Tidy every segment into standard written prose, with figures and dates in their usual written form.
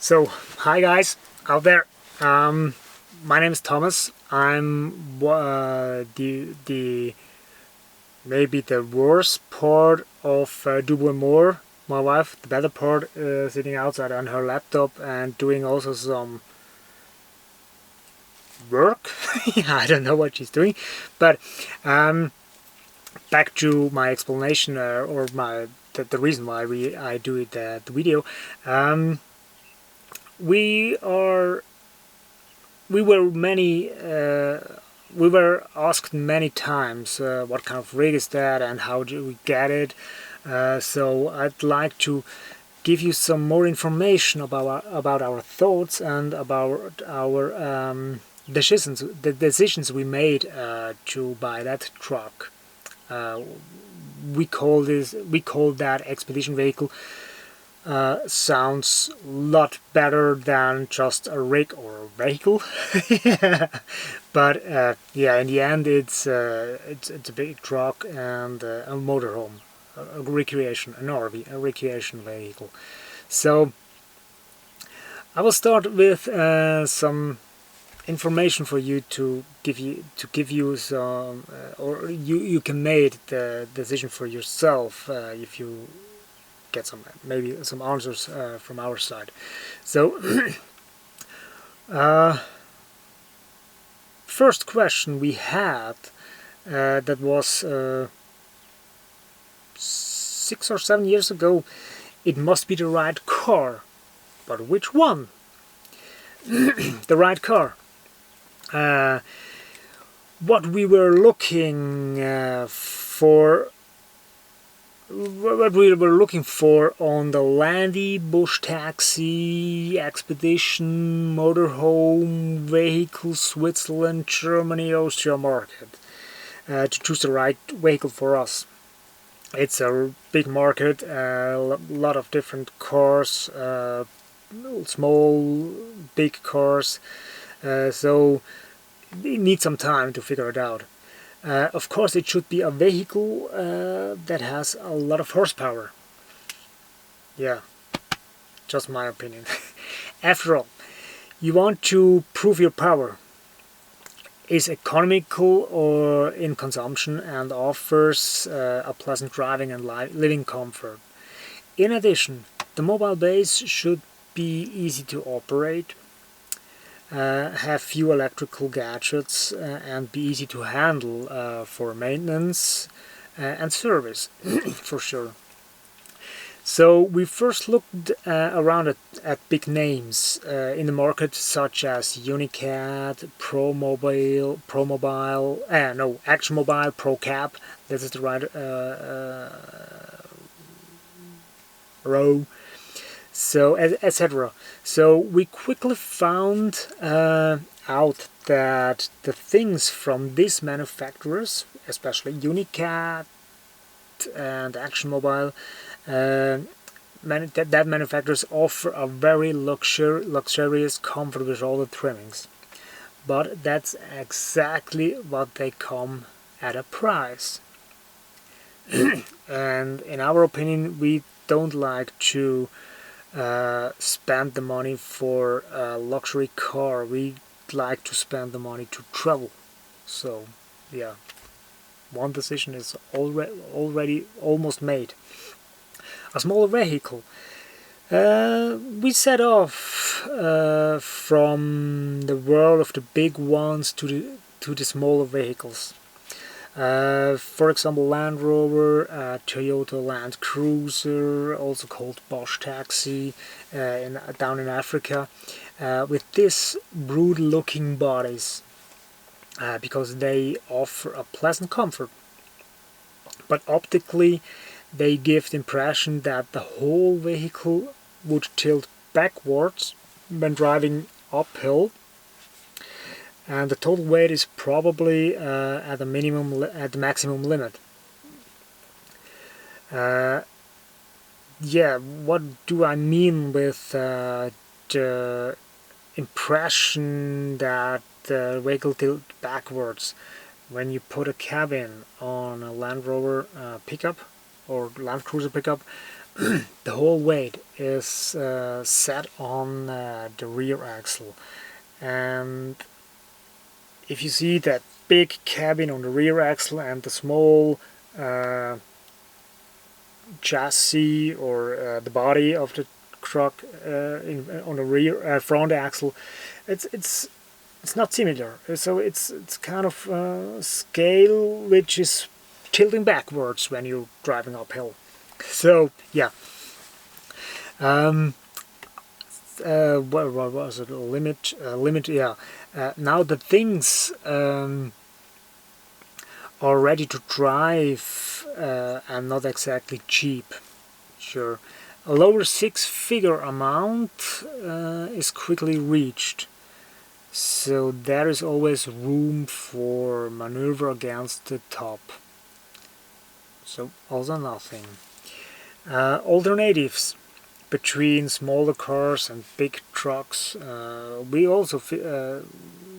So, hi guys out there. My name is Thomas. I'm the maybe the worst part of Dublin Moore. My wife, the better part, sitting outside on her laptop and doing also some work. I don't know what she's doing, but back to my explanation or the reason why I do the video. We are we were many we were asked many times what kind of rig is that and how do we get it. So I'd like to give you some more information about our thoughts and about our the decisions we made to buy that truck. Uh, we call that expedition vehicle. Sounds a lot better than just a rig or a vehicle. But yeah, in the end, it's a big truck and a motorhome, a recreation, an RV, a recreation vehicle. So I will start with some information for you to give you some, or you can make the decision for yourself if you get maybe some answers from our side. So first question we had that was 6 or 7 years ago. It must be the right car, but which one? The right car. What we were looking for what we were looking for on the Landy, Bush Taxi, Expedition, Motorhome, Vehicle, Switzerland, Germany, Austria market to choose the right vehicle for us. It's a big market, a lot of different cars, small, big cars, so it needs some time to figure it out. Of course, it should be a vehicle that has a lot of horsepower. Yeah, just my opinion. After all, you want to prove your power. Is economical or in consumption and offers a pleasant driving and living comfort. In addition, the mobile base should be easy to operate, have few electrical gadgets and be easy to handle for maintenance and service for sure. So we first looked around at big names in the market such as Unicat, Action Mobile, ProCab. This is the right row. So etc. So we quickly found out that the things from these manufacturers, especially Unicat and Action Mobile, that manufacturers offer a very luxurious comfort with all the trimmings. But that's exactly what they come at a price. And in our opinion, we don't like to spend the money for a luxury car. We like to spend the money to travel. So yeah, one decision is already almost made. A smaller vehicle. We set off from the world of the big ones to the smaller vehicles. For example, Land Rover, Toyota Land Cruiser, also called Bosch Taxi, down in Africa, with these brutal-looking bodies, because they offer a pleasant comfort. But optically, they give the impression that the whole vehicle would tilt backwards when driving uphill, and the total weight is probably at the maximum limit. Yeah, what do I mean with the impression that the vehicle tilts backwards? When you put a cabin on a Land Rover pickup or Land Cruiser pickup, the whole weight is set on the rear axle, and if you see that big cabin on the rear axle and the small chassis or the body of the truck on the rear front axle, it's not similar. So it's kind of scale which is tilting backwards when you're driving uphill. So yeah. What was it? Limit. Yeah. Now the things are ready to drive and not exactly cheap. Sure. A lower six-figure amount is quickly reached. So there is always room for maneuver against the top. So also nothing. Alternatives between smaller cars and big trucks. We also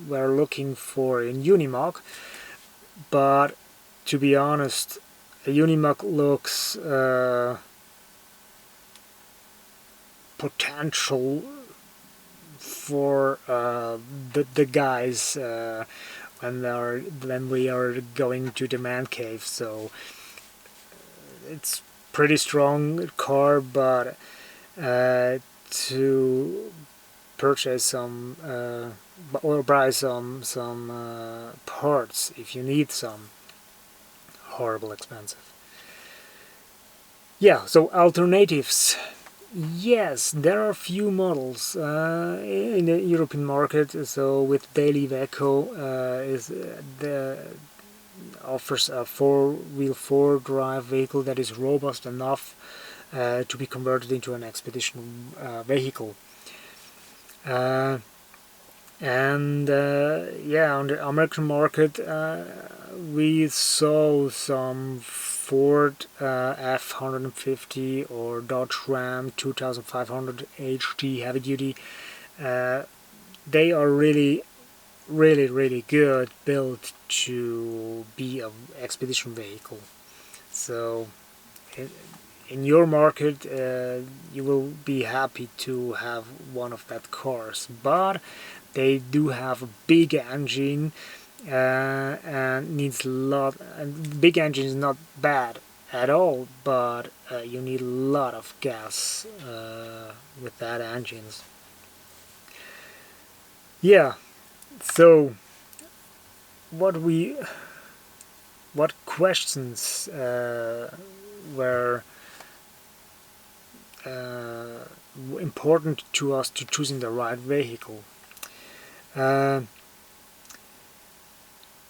were looking for a Unimog, but to be honest, a Unimog looks potential for the guys when we are going to the man cave. So it's pretty strong car, but to purchase some or buy some parts if you need some, horrible expensive. Yeah, so alternatives. Yes, there are a few models in the European market. So with Daily Iveco offers a four-wheel drive vehicle that is robust enough to be converted into an expedition vehicle. And yeah, on the American market, we saw some Ford F-150 or Dodge Ram 2500 HD heavy duty. They are really good built to be an expedition vehicle. So in your market you will be happy to have one of that cars, but they do have a big engine and needs a lot, and big engine is not bad at all, but you need a lot of gas with that engines. Yeah, so what questions were important to us to choosing the right vehicle?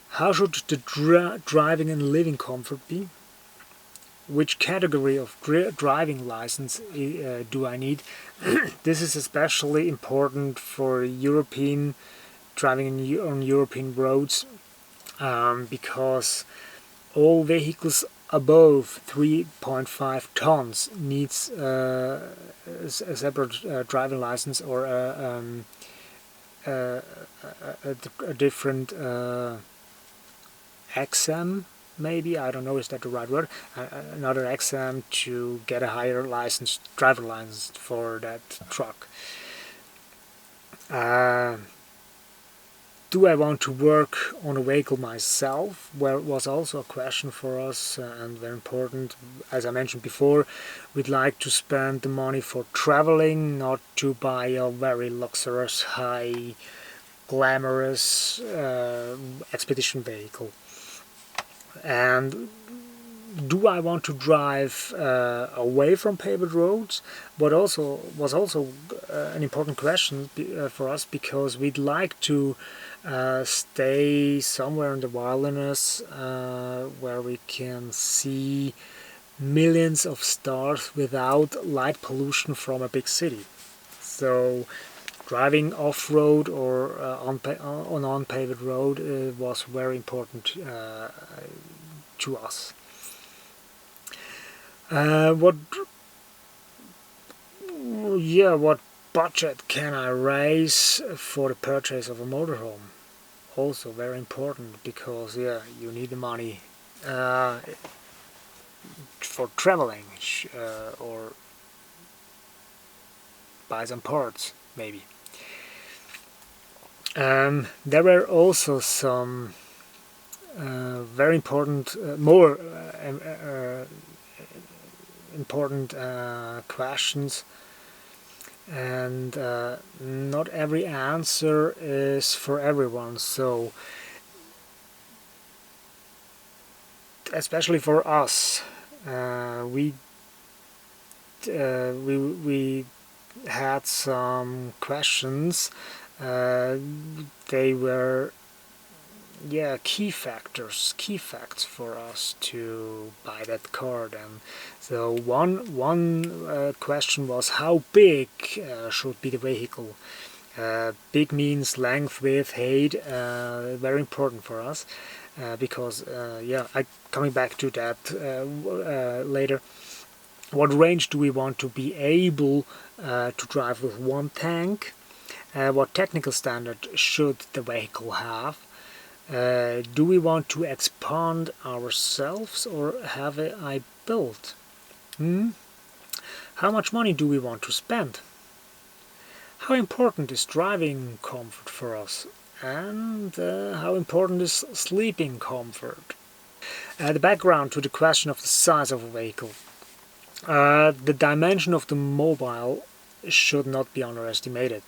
How should the driving and living comfort be? Which category of driving license do I need? This is especially important for European driving on European roads because all vehicles above 3.5 tons needs a separate driving license or a different exam, maybe, I don't know, is that the right word, another exam to get a higher license, driver license for that truck. Do I want to work on a vehicle myself? Well, it was also a question for us and very important. As I mentioned before, we'd like to spend the money for traveling, not to buy a very luxurious, high, glamorous expedition vehicle. And do I want to drive away from paved roads? But also was also an important question for us, because we'd like to stay somewhere in the wilderness where we can see millions of stars without light pollution from a big city. So driving off-road or on unpaved road was very important to us. What budget can I raise for the purchase of a motorhome? Also very important, because you need the money. for traveling, or buy some parts, maybe. There were also some very important, more important questions, and not every answer is for everyone. So, especially for us, we had some questions. They were, yeah, key facts for us to buy that card. And so one question was, how big should be the vehicle? Big means length, width, height, very important for us, because yeah, coming back to that later. What range do we want to be able to drive with one tank? What technical standard should the vehicle have? Do we want to expand ourselves or have I built? How much money do we want to spend? How important is driving comfort for us? And how important is sleeping comfort? The background to the question of the size of a vehicle. The dimension of the mobile should not be underestimated.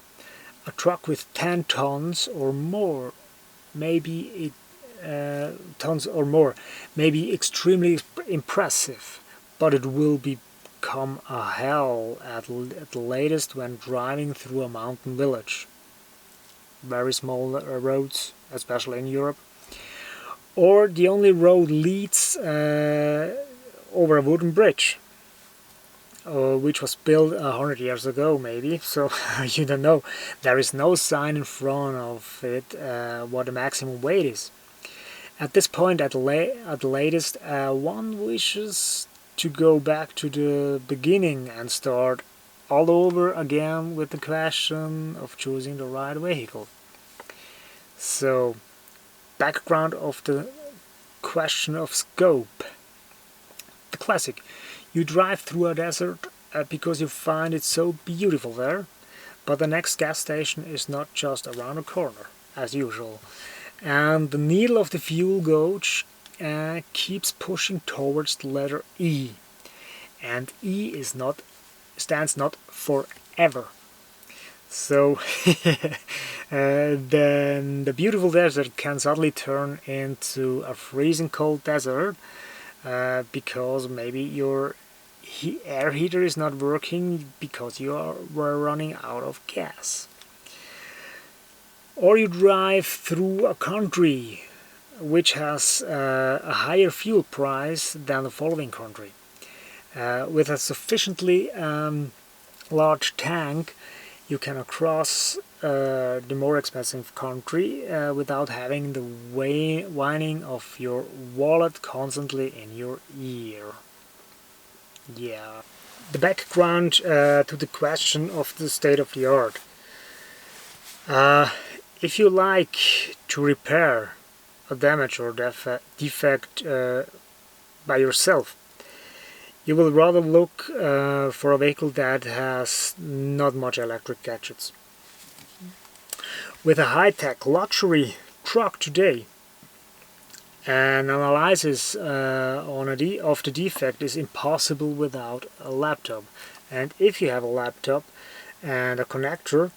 A truck with 10 tons or more may be extremely impressive, but it will become a hell at the latest when driving through a mountain village. Very small roads, especially in Europe. Or the only road leads over a wooden bridge, which was built 100 years ago, maybe, so you don't know. There is no sign in front of it what the maximum weight is. At this point, at the latest, one wishes to go back to the beginning and start all over again with the question of choosing the right vehicle. So, background of the question of scope. The classic. You drive through a desert because you find it so beautiful there, but the next gas station is not just around the corner, as usual. And the needle of the fuel gauge keeps pushing towards the letter E. And E stands not for ever. So then the beautiful desert can suddenly turn into a freezing cold desert because maybe your air heater is not working because were running out of gas. Or you drive through a country which has a higher fuel price than the following country. With a sufficiently large tank, you can cross the more expensive country without having the whining of your wallet constantly in your ear. Yeah. The background to the question of the state of the art. If you like to repair a damage or defect by yourself, you will rather look for a vehicle that has not much electric gadgets. With a high-tech luxury truck today, an analysis of the defect is impossible without a laptop. And if you have a laptop and a connector,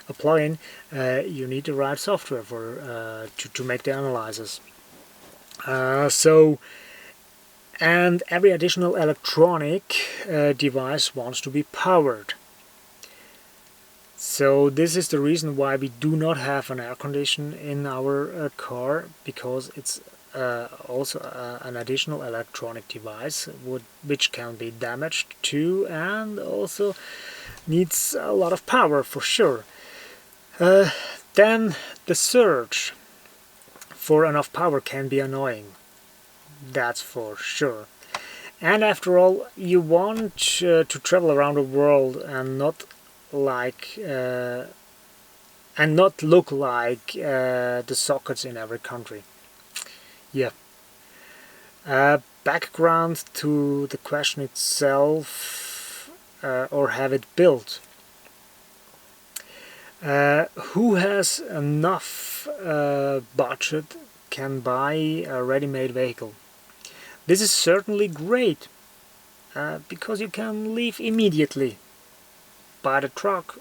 a plugin, you need the right software for to make the analysis. And every additional electronic device wants to be powered. So this is the reason why we do not have an air conditioner in our car, because it's also an additional electronic device which can be damaged too, and also needs a lot of power for sure. Then the search for enough power can be annoying, that's for sure. And after all, you want to travel around the world and not look like the sockets in every country. Yeah. Background to the question itself, or have it built. Who has enough budget can buy a ready-made vehicle? This is certainly great, because you can leave immediately, buy the truck,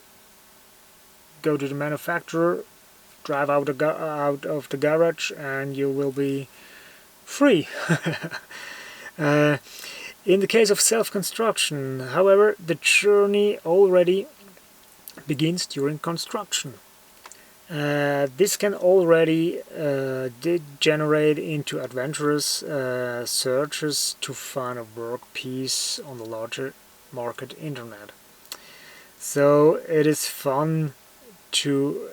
go to the manufacturer, drive out of the garage, and you will be free. In the case of self-construction, however, the journey already begins during construction. This can already degenerate into adventurous searches to find a work piece on the larger market internet. So it is fun to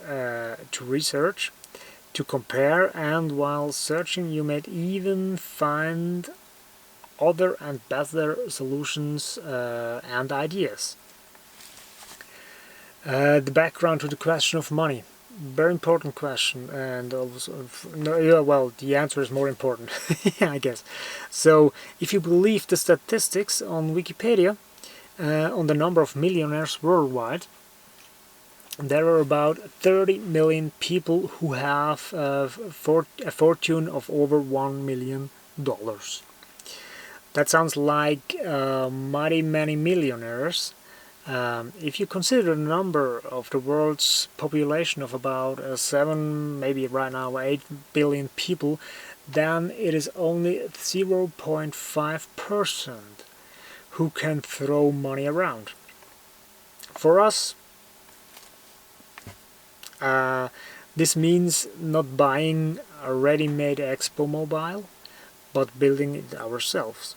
research, to compare, and while searching you may even find other and better solutions and ideas. The background to the question of money. Very important question, and also, well, the answer is more important, I guess. So, if you believe the statistics on Wikipedia, on the number of millionaires worldwide, there are about 30 million people who have a fortune of over $1 million. That sounds like mighty many millionaires. If you consider the number of the world's population of about 7, maybe right now 8 billion people, then it is only 0.5% who can throw money around. For us, this means not buying a ready-made Expo mobile, but building it ourselves.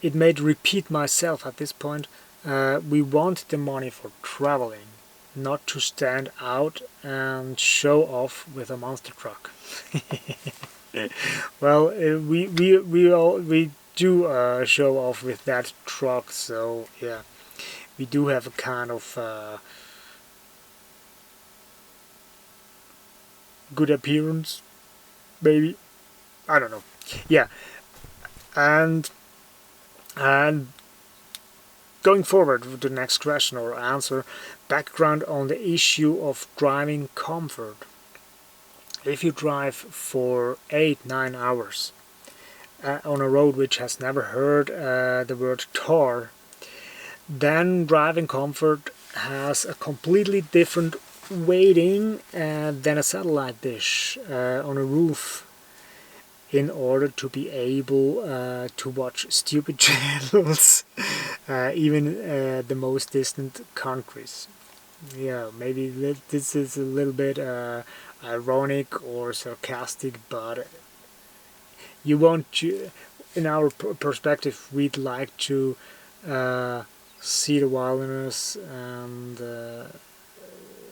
It may repeat myself at this point. We want the money for traveling, not to stand out and show off with a monster truck. Well, we do show off with that truck, so yeah, we do have a kind of good appearance, maybe. I don't know. Yeah, and going forward with the next question or answer, background on the issue of driving comfort. If you drive for 8-9 hours on a road which has never heard the word tar, then driving comfort has a completely different weighting than a satellite dish on a roof, in order to be able to watch stupid channels, even the most distant countries. Yeah, maybe this is a little bit ironic or sarcastic, but you want to, in our perspective, we'd like to see the wilderness and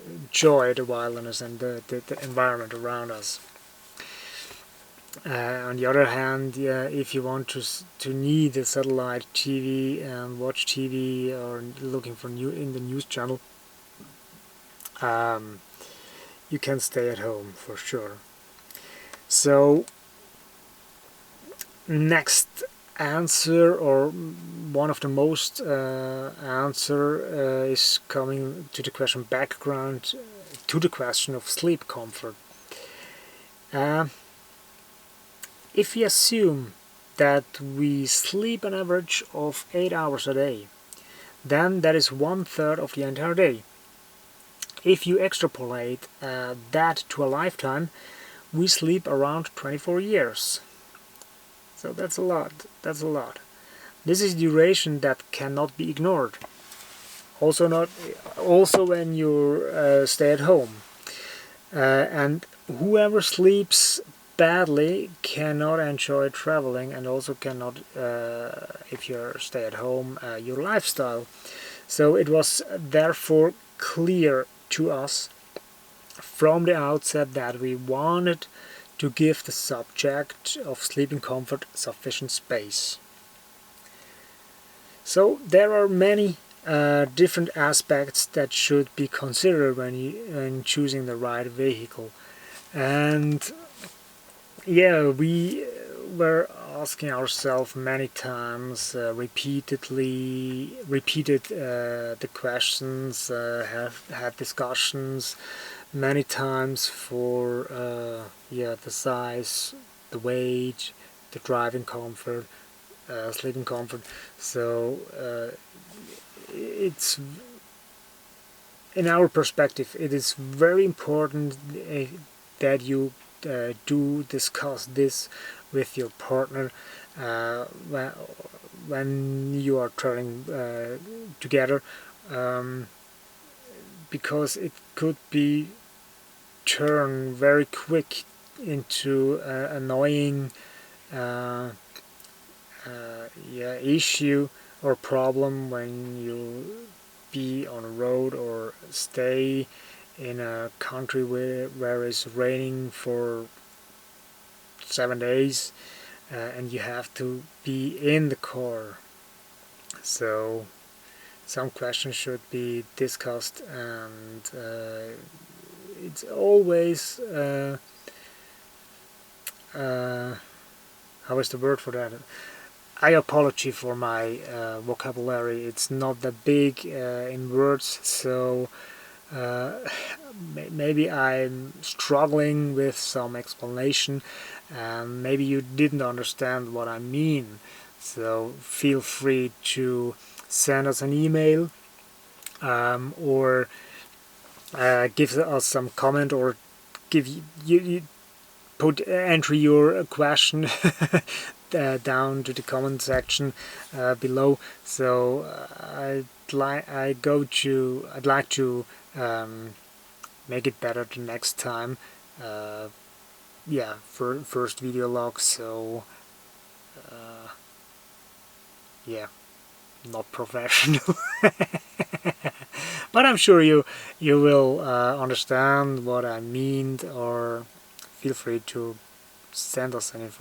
enjoy the wilderness and the environment around us. On the other hand, if you want to need a satellite TV and watch TV or looking for in the news channel, you can stay at home for sure. So next answer, or one of the most answer is coming to the question background to the question of sleep comfort. If we assume that we sleep an average of 8 hours a day, then that is 1/3 of the entire day. If you extrapolate that to a lifetime, we sleep around 24 years. So that's a lot. That's a lot. This is duration that cannot be ignored. Also when you stay at home. And whoever sleeps badly cannot enjoy traveling, and also cannot, if you stay at home, your lifestyle. So it was therefore clear to us from the outset that we wanted to give the subject of sleeping comfort sufficient space. So there are many different aspects that should be considered when choosing the right vehicle, and yeah, we were asking ourselves many times, repeated the questions, have had discussions many times for the size, the weight, the driving comfort, sleeping comfort. So it's, in our perspective, it is very important that you do discuss this with your partner when you are traveling together, because it could be turn very quick into annoying issue or problem when you be on a road or stay in a country where it's raining for 7 days, and you have to be in the car. So some questions should be discussed, and it's always how is the word for that? I apologize for my vocabulary. It's not that big in words, so maybe I'm struggling with some explanation, and maybe you didn't understand what I mean. So feel free to send us an email, or give us some comment, or give you enter your question down to the comment section below. So I'd like to make it better the next time. For first video log. So not professional. But I'm sure you will understand what I mean, or feel free to send us an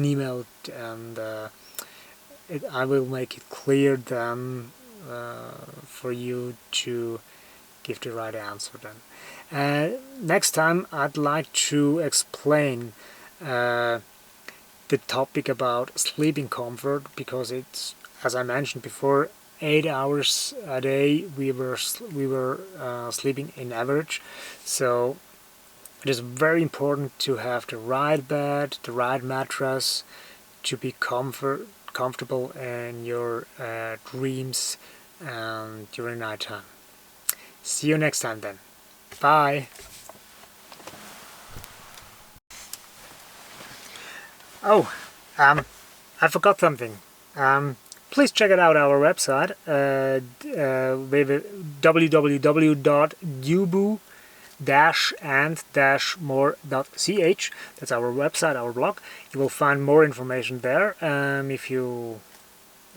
email, and I will make it clear then for you to give the right answer then. Next time I'd like to explain the topic about sleeping comfort, because it's, as I mentioned before, 8 hours a day we were sleeping in average. So it is very important to have the right bed, the right mattress, to be comfortable in your dreams and during night time. See you next time then. Bye. Oh, I forgot something. Please check it out our website, www.ubu-and-more.ch. That's our website, our blog. You will find more information there if you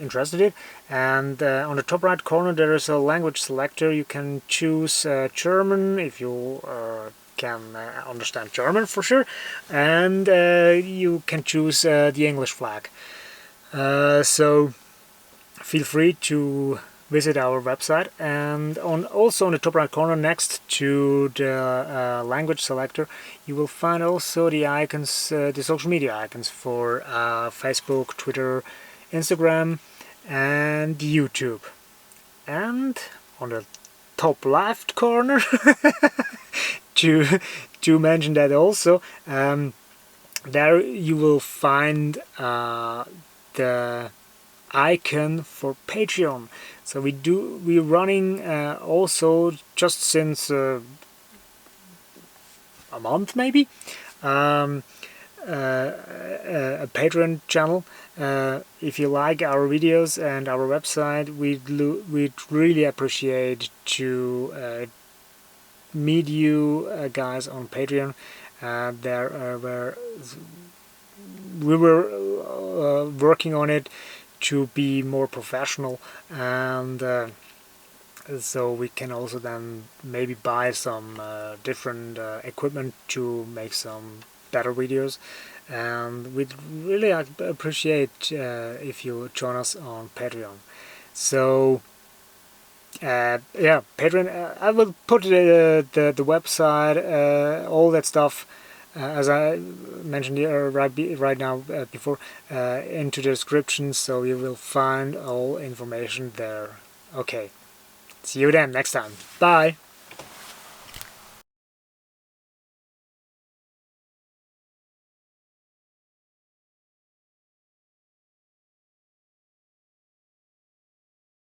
interested in it. And on the top right corner there is a language selector. You can choose German if you can understand German for sure, and you can choose the English flag. So feel free to visit our website, and also on the top right corner next to the language selector you will find also the icons, the social media icons for Facebook, Twitter, Instagram and YouTube. And on the top left corner to mention that also, there you will find the icon for Patreon. So we're running also just since a month maybe, a Patreon channel. If you like our videos and our website, we'd really appreciate to meet you guys on Patreon. We were working on it to be more professional, and so we can also then maybe buy some different equipment to make some better videos, and we'd really appreciate if you join us on Patreon. So Patreon, I will put the website, all that stuff as I mentioned right now before, into the description, so you will find all information there. Okay, see you then next time. Bye!